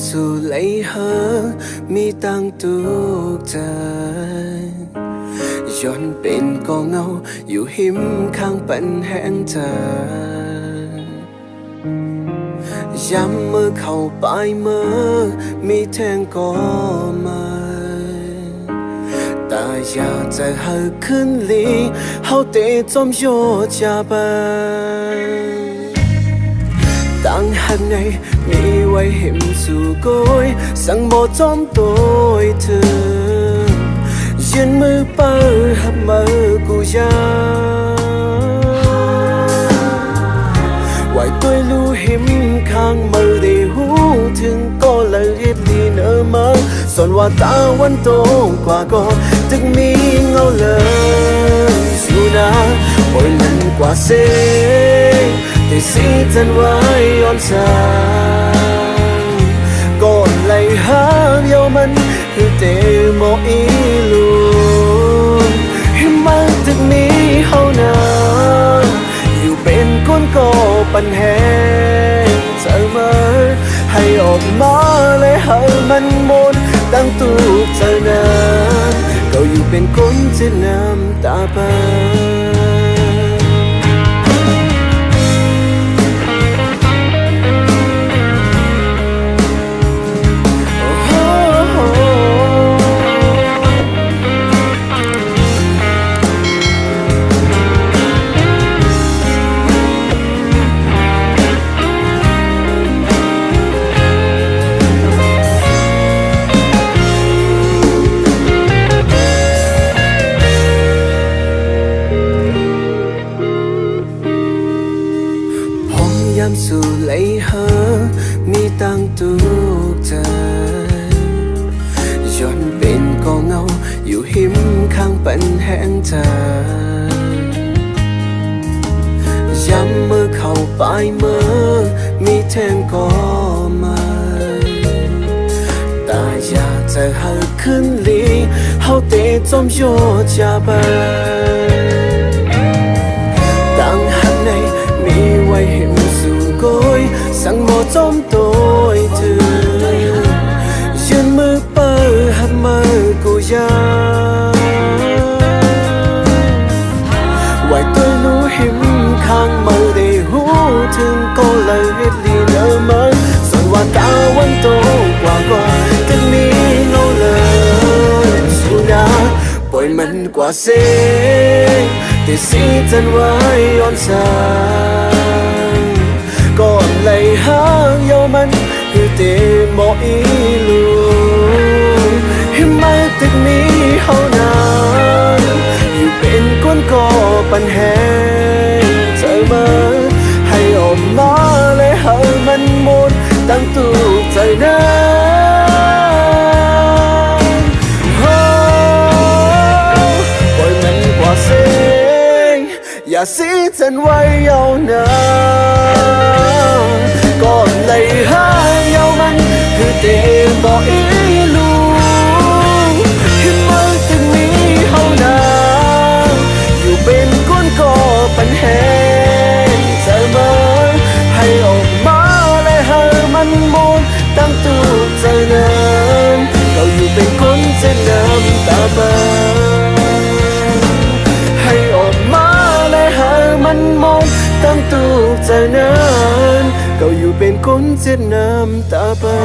สู่ไหลหามีตั้งตุกใจย้อนเป็นกองเงาอยู่หิมข้างปันแห้งเธอย้ำมือเข้าไปมือมีแทงก็มาแต่อยากจะหาขึ้นลีเฮาเตะจอมโยจาบตั้งหักไงมีไว้เห็นสู่ก้อยสั่งบ่จอมตัวเธอยืนมือเปิดหับมือกูยาไว้ตัวรู้หิมข้างมือได้หูถึงก็เลยรีบดีเนอมาส่วนว่าตาวันโตกว่าก็จึงมีเงาเลยสู่นาปล่อยมันกว่าเสแต่สีจันไว้ย้อนสางก่อนไหลหาเยามันคือเตมออีลูให้มันตึกนี้เฮานาอยู่เป็นคนก็ปัญหาเธอมาให้ออกมาเลยให้มันหมดตั้งตู้เธอนั้นก็อยู่เป็นคนที่น้ำตาปาสู่ไหลหามีตั้งตุกใจย้อนเป็นกองเงาอยู่หิมข้างปันแห้งเธอย้ำมือเข้าไปมือมีแทงก็มาแต่อยากจะหาขึ้นลีเฮาเตะจอมโยจาบตั้งหักในมีไว้เห็นก้อยสั่งหมอจอมตัวเธอยืนมือเปิดหับมือกูยาไว้ตัวรู้หิมข้างมือได้หูถึงก็เลยเรียบลีเนอมาส่วนว่าตาวันโตกว่าก็จะมีเงาเลยสู่นาปล่อยมันกว่าเสแต่สีจันไว้ย้อนสางก่อนไหลหาเยามันคือเตมออีลูให้มาตึกนี้เฮานานอยู่เป็นคนก่อปัญหาเธอมาให้ออกมาเลยให้มันหมดตั้งตู้ใจนั้นปล่อยมันกว่าเสียงอย่าสีจันไว้ยาวนานก่อนไหลหาเยามันคือเตบ่อีลูให้มาถึงนี้เฮานาอยู่เป็นคนก่อปัญหาเธอมาให้ออกมาและให้มันหมดตั้งตู้ใจนั้นเราอยู่เป็นคนเส้นน้ำตาบานให้ออกมาและให้มันหมดตั้งตู้ใจนั้นก็อยู่เป็นคนเจ็ดน้ำตาปา